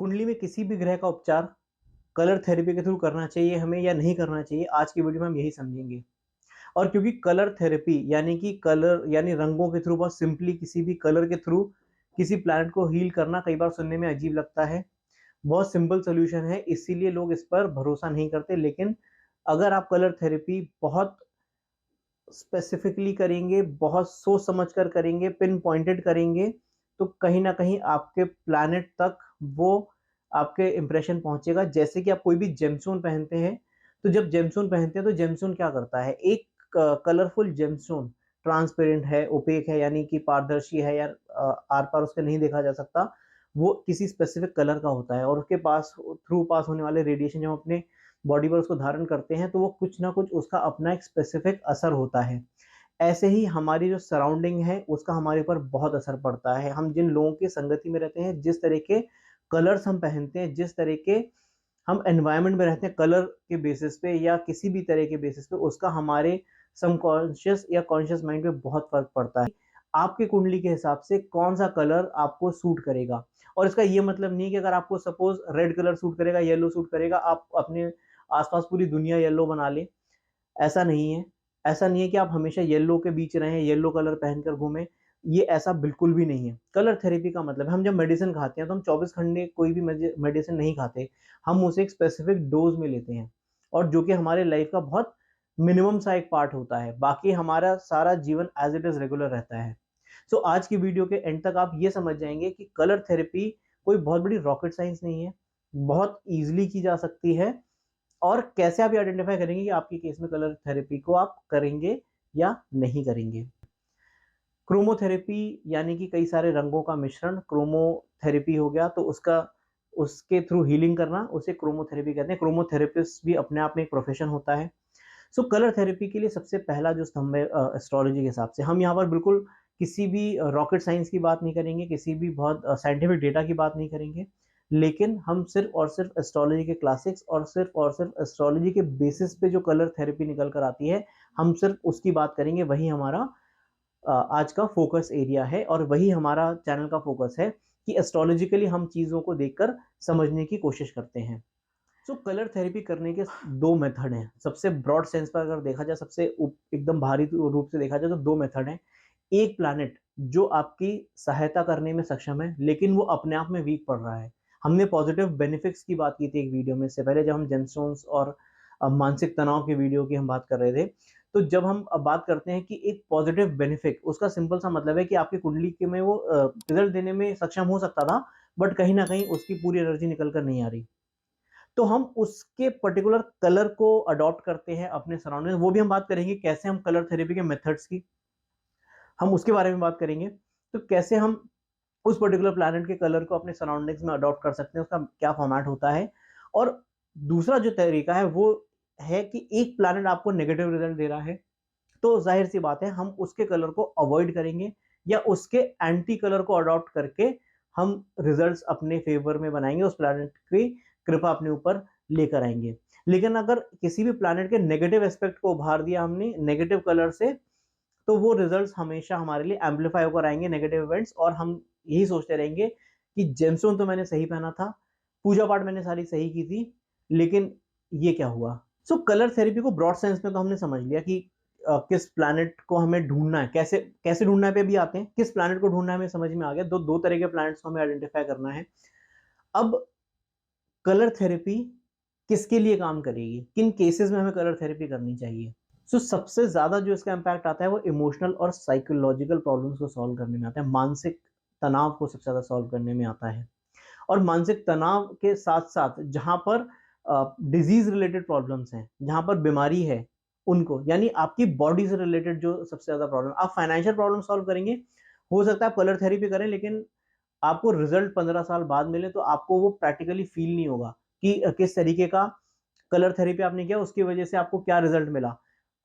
कुंडली में किसी भी ग्रह का उपचार कलर थेरेपी के थ्रू करना चाहिए हमें या नहीं करना चाहिए, आज की वीडियो में हम यही समझेंगे। और क्योंकि कलर थेरेपी यानी कि कलर यानी रंगों के थ्रू, बहुत सिंपली किसी भी कलर के थ्रू किसी प्लैनेट को हील करना कई बार सुनने में अजीब लगता है। बहुत सिंपल सॉल्यूशन है, इसीलिए लोग इस पर भरोसा नहीं करते। लेकिन अगर आप कलर थेरेपी बहुत स्पेसिफिकली करेंगे, बहुत सोच समझ कर करेंगे, पिन पॉइंटेड करेंगे, तो कहीं ना कहीं आपके प्लैनेट तक वो आपके इंप्रेशन पहुंचेगा। जैसे कि आप कोई भी जेमस्टोन पहनते हैं, तो जब जेमस्टोन पहनते हैं तो जेमस्टोन क्या करता है, एक कलरफुल जेमस्टोन ट्रांसपेरेंट है, ओपेक है, यानी कि पारदर्शी है या आर पार उसके नहीं देखा जा सकता, वो किसी स्पेसिफिक कलर का होता है और उसके पास थ्रू पास होने वाले रेडिएशन जब हम अपने बॉडी पर उसको धारण करते हैं तो वो कुछ ना कुछ उसका अपना एक स्पेसिफिक असर होता है। ऐसे ही हमारी जो सराउंडिंग है उसका हमारे ऊपर बहुत असर पड़ता है। हम जिन लोगों की संगति में रहते हैं, जिस तरह के कलर्स हम पहनते हैं, जिस तरह के हम एनवायरनमेंट में रहते हैं कलर के बेसिस पे या किसी भी तरह के बेसिस पे, उसका हमारे सबकॉन्शियस या कॉन्शियस माइंड पे बहुत फर्क पड़ता है। आपकी कुंडली के हिसाब से कौन सा कलर आपको सूट करेगा। और इसका ये मतलब नहीं है कि अगर आपको सपोज रेड कलर सूट करेगा, येलो सूट करेगा, आप अपने आसपास पूरी दुनिया येलो बना ले। ऐसा नहीं है। ऐसा नहीं है कि आप हमेशा येलो के बीच रहें, येलो कलर पहनकर घूमें। ये ऐसा बिल्कुल भी नहीं है। कलर थेरेपी का मतलब है, हम जब मेडिसिन खाते हैं तो हम 24 घंटे कोई भी मेडिसिन नहीं खाते। हम उसे एक स्पेसिफिक डोज में लेते हैं और जो कि हमारे लाइफ का बहुत मिनिमम सा एक पार्ट होता है। बाकी हमारा सारा जीवन एज इट इज रेगुलर रहता है। सो आज की वीडियो के एंड तक आप ये समझ जाएंगे कि कलर थेरेपी कोई बहुत बड़ी रॉकेट साइंस नहीं है, बहुत ईजिली की जा सकती है। और कैसे आप ये आइडेंटिफाई करेंगे कि आपके केस में कलर थेरेपी को आप करेंगे या नहीं करेंगे। क्रोमोथेरेपी यानी कि कई सारे रंगों का मिश्रण क्रोमोथेरेपी हो गया, तो उसका उसके थ्रू हीलिंग करना उसे क्रोमोथेरेपी कहते हैं। क्रोमोथेरेपिस्ट भी अपने आप में एक प्रोफेशन होता है। सो कलर थेरेपी के लिए सबसे पहला जो स्तंभ है एस्ट्रोलॉजी के हिसाब से, हम यहाँ पर बिल्कुल किसी भी रॉकेट साइंस की बात नहीं करेंगे, किसी भी बहुत साइंटिफिक डेटा की बात नहीं करेंगे। लेकिन हम सिर्फ और सिर्फ एस्ट्रोलॉजी के क्लासिक्स और सिर्फ एस्ट्रोलॉजी के बेसिस पे जो कलर थेरेपी निकल कर आती है, हम सिर्फ उसकी बात करेंगे। वही हमारा आज का फोकस एरिया है और वही हमारा चैनल का फोकस है कि एस्ट्रोलॉजिकली हम चीज़ों को देखकर समझने की कोशिश करते हैं। सो कलर थेरेपी करने के दो मेथड हैं। सबसे ब्रॉड सेंस पर अगर देखा जाए, सबसे एकदम भारी रूप से देखा जाए तो दो मेथड हैं। एक प्लैनेट जो आपकी सहायता करने में सक्षम है लेकिन वो अपने आप में वीक पड़ रहा है। हमने पॉजिटिव बेनिफिट्स की बात की थी एक वीडियो में, से पहले जब हम जेमस्टोन्स और मानसिक तनाव की वीडियो की हम बात कर रहे थे। तो जब हम अब बात करते हैं कि एक पॉजिटिव बेनिफिट, उसका सिंपल सा मतलब है कि आपकी कुंडली के में वो रिजल्ट देने में सक्षम हो सकता था, बट कहीं ना कहीं उसकी पूरी एनर्जी निकल कर नहीं आ रही। तो हम उसके पर्टिकुलर कलर को अडॉप्ट करते हैं अपने सराउंडिंग। वो भी हम बात करेंगे कैसे हम कलर थेरेपी के मेथड्स की, हम उसके बारे में बात करेंगे। तो कैसे हम उस पर्टिकुलर प्लैनेट के कलर को अपने सराउंडिंग्स में अडॉप्ट कर सकते हैं, उसका क्या फॉर्मेट होता है। और दूसरा जो तरीका है वो है कि एक प्लैनेट आपको नेगेटिव रिजल्ट दे रहा है, तो जाहिर सी बात है हम उसके कलर को अवॉइड करेंगे या उसके एंटी कलर को अडॉप्ट करके हम रिजल्ट्स अपने फेवर में बनाएंगे, उस प्लैनेट की कृपा अपने ऊपर लेकर आएंगे। लेकिन अगर किसी भी प्लैनेट के नेगेटिव एस्पेक्ट को उभार दिया हमने नेगेटिव कलर से, तो वो रिजल्ट्स हमेशा हमारे लिए एम्पलीफाई होकर आएंगे, नेगेटिव इवेंट्स, और हम यही सोचते रहेंगे कि जेमस्टोन तो मैंने सही पहना था, पूजा पाठ मैंने सारी सही की थी, लेकिन ये क्या हुआ। सो कलर थेरेपी को ब्रॉड सेंस में तो हमने समझ लिया कि किस प्लैनेट को हमें ढूंढना है, कैसे कैसे ढूंढना है पे भी आते हैं। किस प्लैनेट को ढूंढना है हमें समझ में आ गया, दो दो तरह के प्लैनेट्स को हमें आइडेंटिफाई करना है। अब कलर थेरेपी किसके लिए काम करेगी, किन केसेस में हमें कलर थेरेपी करनी चाहिए। सबसे ज्यादा जो इसका इम्पैक्ट आता है वो इमोशनल और साइकोलॉजिकल प्रॉब्लम्स को सॉल्व करने में आता है, मानसिक तनाव को सबसे ज्यादा सॉल्व करने में आता है। और मानसिक तनाव के साथ साथ जहां पर डिजीज रिलेटेड प्रॉब्लम्स हैं, जहां पर बीमारी है, उनको, यानी आपकी बॉडी से रिलेटेड जो सबसे ज्यादा प्रॉब्लम, आप फाइनेंशियल प्रॉब्लम सॉल्व करेंगे, हो सकता है आप कलर थेरेपी करें लेकिन आपको रिजल्ट 15 साल बाद मिले तो आपको वो प्रैक्टिकली फील नहीं होगा कि किस तरीके का कलर थेरेपी आपने किया, उसकी वजह से आपको क्या रिजल्ट मिला।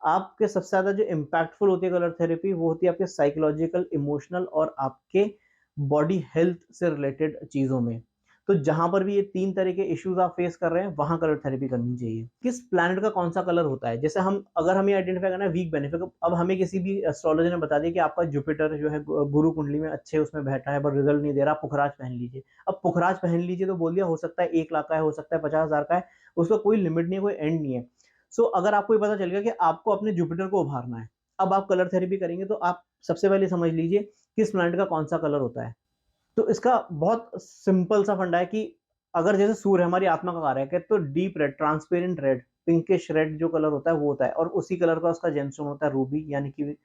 आपके सबसे ज्यादा जो इम्पैक्टफुल होती है कलर थेरेपी, वो होती है आपके साइकोलॉजिकल, इमोशनल और आपके बॉडी हेल्थ से रिलेटेड चीजों में। तो जहां पर भी ये 3 तरह के इश्यूज आप फेस कर रहे हैं वहां कलर थेरेपी करनी चाहिए। किस प्लैनेट का कौन सा कलर होता है, जैसे हम अगर हमें आइडेंटिफाई करना है वीक बेनिफिट, अब हमें किसी भी एस्ट्रोलॉजर ने बता दिया कि आपका जुपिटर जो है गुरु कुंडली में अच्छे उसमें बैठा है पर रिजल्ट नहीं दे रहा, पुखराज पहन लीजिए। अब पुखराज पहन लीजिए तो बोल दिया, हो सकता है 1 लाख का है, हो सकता है 50,000 का है, उसका कोई लिमिट नहीं है, कोई एंड नहीं है। सो अगर आपको ये पता चल गया कि आपको अपने जुपिटर को उभारना है, अब आप कलर थेरेपी करेंगे तो आप सबसे पहले समझ लीजिए किस प्लैनेट का कौन सा कलर होता है। तो इसका बहुत सिंपल सा फंडा है कि अगर जैसे सूर्य हमारी आत्मा का कारक है तो deep red, transparent red, pinkish red जो कलर होता है वो होता है, और उसी कलर का उसका जेमस्टोन होता है रूबी यानी कि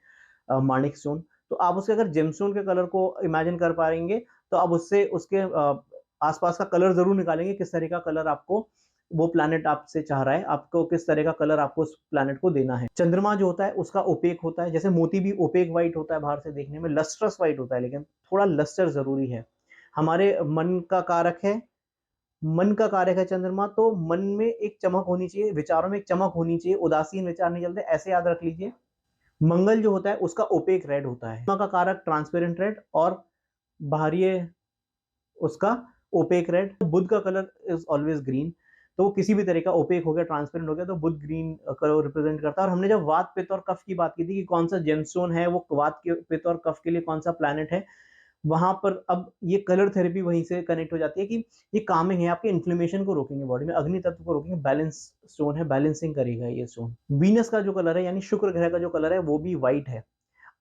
माणिक स्टोन। तो आप उसके अगर जेमस्टोन के कलर को इमेजिन कर पाएंगे तो आप उससे उसके आसपास का कलर जरूर निकालेंगे, किस तरह का कलर आपको वो प्लैनेट आपसे चाह रहा है, आपको किस तरह का कलर आपको उस प्लैनेट को देना है। चंद्रमा जो होता है उसका ओपेक होता है, जैसे मोती भी ओपेक व्हाइट होता है बाहर से देखने में, लस्ट्रस व्हाइट होता है, लेकिन थोड़ा लस्टर जरूरी है। हमारे मन का कारक है, मन का कारक है चंद्रमा, तो मन में एक चमक होनी चाहिए, विचारों में एक चमक होनी चाहिए, उदासीन विचार नहीं चलते, ऐसे याद रख लीजिए। मंगल जो होता है उसका ओपेक रेड होता है, चंद्रमा का कारक ट्रांसपेरेंट रेड और बाहरी उसका ओपेक रेड। बुध का कलर इज ऑलवेज ग्रीन, तो किसी भी तरह का ओपेक हो गया, ट्रांसपेरेंट हो गया, तो बुध ग्रीन कलर रिप्रेजेंट करता है। और हमने जब वात पित्त और कफ की बात की थी कि कौन सा जेमस्टोन है वो वात के पित्त और कफ के लिए कौन सा प्लैनेट है, वहां पर अब ये कलर थेरेपी वहीं से कनेक्ट हो जाती है कि ये कामिंग है, आपके इन्फ्लेमेशन को रोकेंगे, बॉडी में अग्नि तत्व को रोकेंगे, बैलेंस स्टोन है, बैलेंसिंग करेगा ये स्टोन। वीनस का जो कलर है यानी शुक्र ग्रह का जो कलर है वो भी व्हाइट है।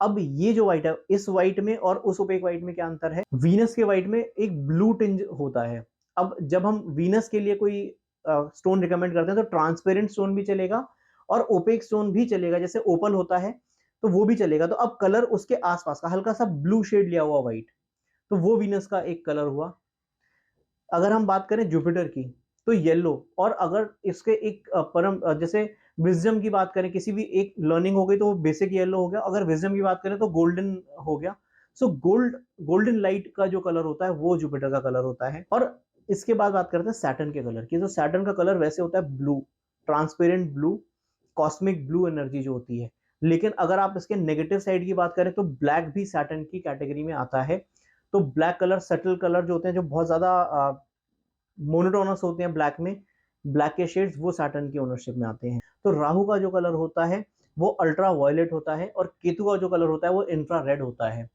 अब ये जो व्हाइट है, इस व्हाइट में और उस ओपेक व्हाइट में क्या अंतर है, वीनस के व्हाइट में एक ब्लू टिंज होता है। अब जब हम वीनस के लिए कोई स्टोन रिकमेंड करते हैं तो ट्रांसपेरेंट स्टोन भी चलेगा और ओपेक स्टोन भी चलेगा, जैसे ओपल होता है तो वो भी चलेगा। तो अब कलर उसके आसपास का हल्का सा ब्लू शेड लिया हुआ व्हाइट, तो वो वीनस का एक कलर हुआ। अगर हम बात करें जुपिटर की तो येलो, और अगर इसके एक परम जैसे विजडम की बात करें, किसी भी एक लर्निंग हो गई तो वो बेसिक येलो हो गया, अगर विजडम की बात करें तो गोल्डन हो गया। सो गोल्डन लाइट का जो कलर होता है वो जुपिटर का कलर होता है। और इसके बाद बात करते हैं सैटर्न के कलर की, तो सैटर्न का कलर वैसे होता है blue, transparent blue, cosmic blue energy जो होती है। लेकिन अगर आप इसके नेगेटिव साइड की बात करें तो ब्लैक भी सैटर्न की कैटेगरी में आता है। तो ब्लैक कलर, सटल कलर जो होते हैं, जो बहुत ज्यादा मोनोटोनस होते हैं ब्लैक में, ब्लैक के शेड्स वो सैटर्न की ओनरशिप में आते हैं। तो राहु का जो कलर होता है वो अल्ट्रा वायलेट होता है, और केतु का जो कलर होता है वो इंफ्रा रेड होता है।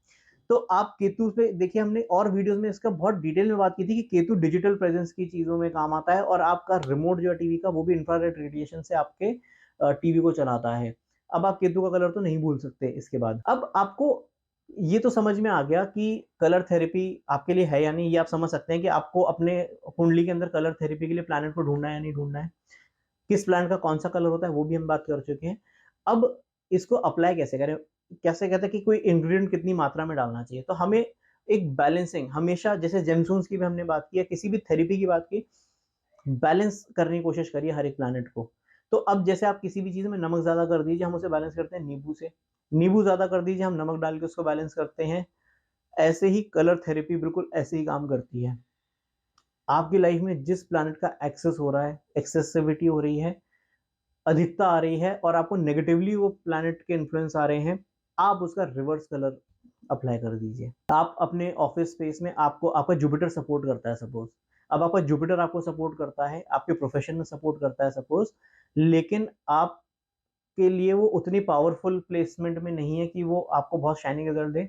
तो आप केतु पे देखिए, हमने और वीडियोस में इसका बहुत डिटेल में बात की थी कि केतु डिजिटल प्रेजेंस की चीजों में काम आता है, और आपका रिमोट जो है टीवी का वो भी इंफ्रारेड रेडिएशन से आपके टीवी को चलाता है। अब आप केतु का कलर तो नहीं भूल सकते। इसके बाद अब आपको ये तो समझ में आ गया कि कलर थेरेपी आपके लिए है या नहीं, ये आप समझ सकते हैं कि आपको अपने कुंडली के अंदर कलर थेरेपी के लिए प्लैनेट को ढूंढना है या नहीं ढूंढना है, किस प्लैनेट का कौन सा कलर होता है वो भी हम बात कर चुके हैं। अब इसको अप्लाई कैसे करें, कैसे कहते हैं कि कोई इंग्रेडिएंट कितनी मात्रा में डालना चाहिए, तो हमें एक बैलेंसिंग हमेशा, जैसे जेमसून्स की भी हमने बात की है, किसी भी थेरेपी की बात की, बैलेंस करने की कोशिश करिए हर एक प्लैनेट को। तो अब जैसे आप किसी भी चीज में नमक ज्यादा कर दीजिए, हम उसे बैलेंस करते हैं नींबू से, नींबू ज्यादा कर दीजिए, हम नमक डाल के उसको बैलेंस करते हैं। ऐसे ही कलर थेरेपी बिल्कुल ऐसे ही काम करती है। आपकी लाइफ में जिस प्लैनेट का एक्सेस हो रहा है, एक्सेसिविटी हो रही है, अधिकता आ रही है, और आपको नेगेटिवली वो प्लैनेट के इन्फ्लुएंस आ रहे हैं, आप उसका रिवर्स कलर अप्लाई कर दीजिए। आप अपने ऑफिस स्पेस में, आपको आपका जुपिटर सपोर्ट करता है सपोज, अब आपका जुपिटर आपको सपोर्ट करता है, आपके प्रोफेशन में सपोर्ट करता है सपोज, लेकिन आपके लिए वो उतनी पावरफुल प्लेसमेंट में नहीं है कि वो आपको बहुत शाइनिंग रिजल्ट दे।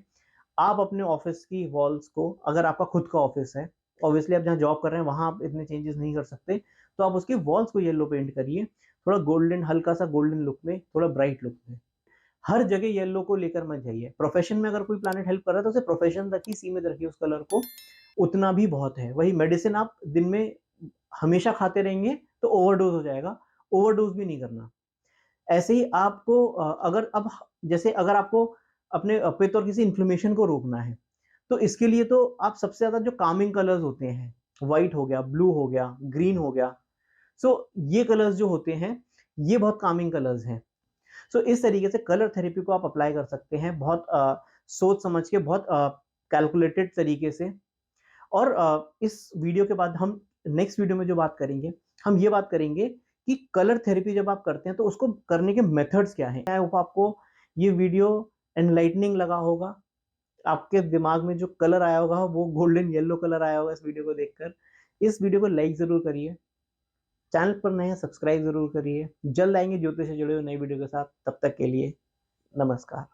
आप अपने ऑफिस की वॉल्स को, अगर आपका खुद का ऑफिस है, ऑब्वियसली आप जहाँ जॉब कर रहे हैं वहां आप इतने चेंजेस नहीं कर सकते, तो आप उसकी वॉल्स को येलो पेंट करिए, थोड़ा गोल्डन, हल्का सा गोल्डन लुक में, थोड़ा ब्राइट लुक में। हर जगह येलो को लेकर मत जाइए। प्रोफेशन में अगर कोई प्लैनेट हेल्प कर रहा है तो उसे प्रोफेशन तक ही सीमित रखिए, उस कलर को, उतना भी बहुत है। वही मेडिसिन आप दिन में हमेशा खाते रहेंगे तो ओवरडोज हो जाएगा, ओवरडोज भी नहीं करना। ऐसे ही आपको अगर अब जैसे अगर आपको अपने पित्त और किसी इन्फ्लेमेशन को रोकना है, तो इसके लिए तो आप सबसे ज्यादा जो कामिंग कलर्स होते हैं, व्हाइट हो गया, ब्लू हो गया, ग्रीन हो गया, सो ये कलर्स जो होते हैं ये बहुत कामिंग कलर्स हैं। सो इस तरीके से कलर थेरेपी को आप अप्लाई कर सकते हैं, बहुत सोच समझ के, बहुत कैलकुलेटेड तरीके से। और इस वीडियो के बाद हम नेक्स्ट वीडियो में जो बात करेंगे, हम ये बात करेंगे कि कलर थेरेपी जब आप करते हैं तो उसको करने के मेथड्स क्या हैं। आई होप आपको ये वीडियो एनलाइटनिंग लगा होगा, आपके दिमाग में जो कलर आया होगा वो गोल्डन येलो कलर आया होगा इस वीडियो को देखकर, इस वीडियो को लाइक ज़रूर करिए, चैनल पर नए हैं सब्सक्राइब ज़रूर करिए। जल्द आएँगे ज्योतिष से जुड़े हुए नई वीडियो के साथ, तब तक के लिए नमस्कार।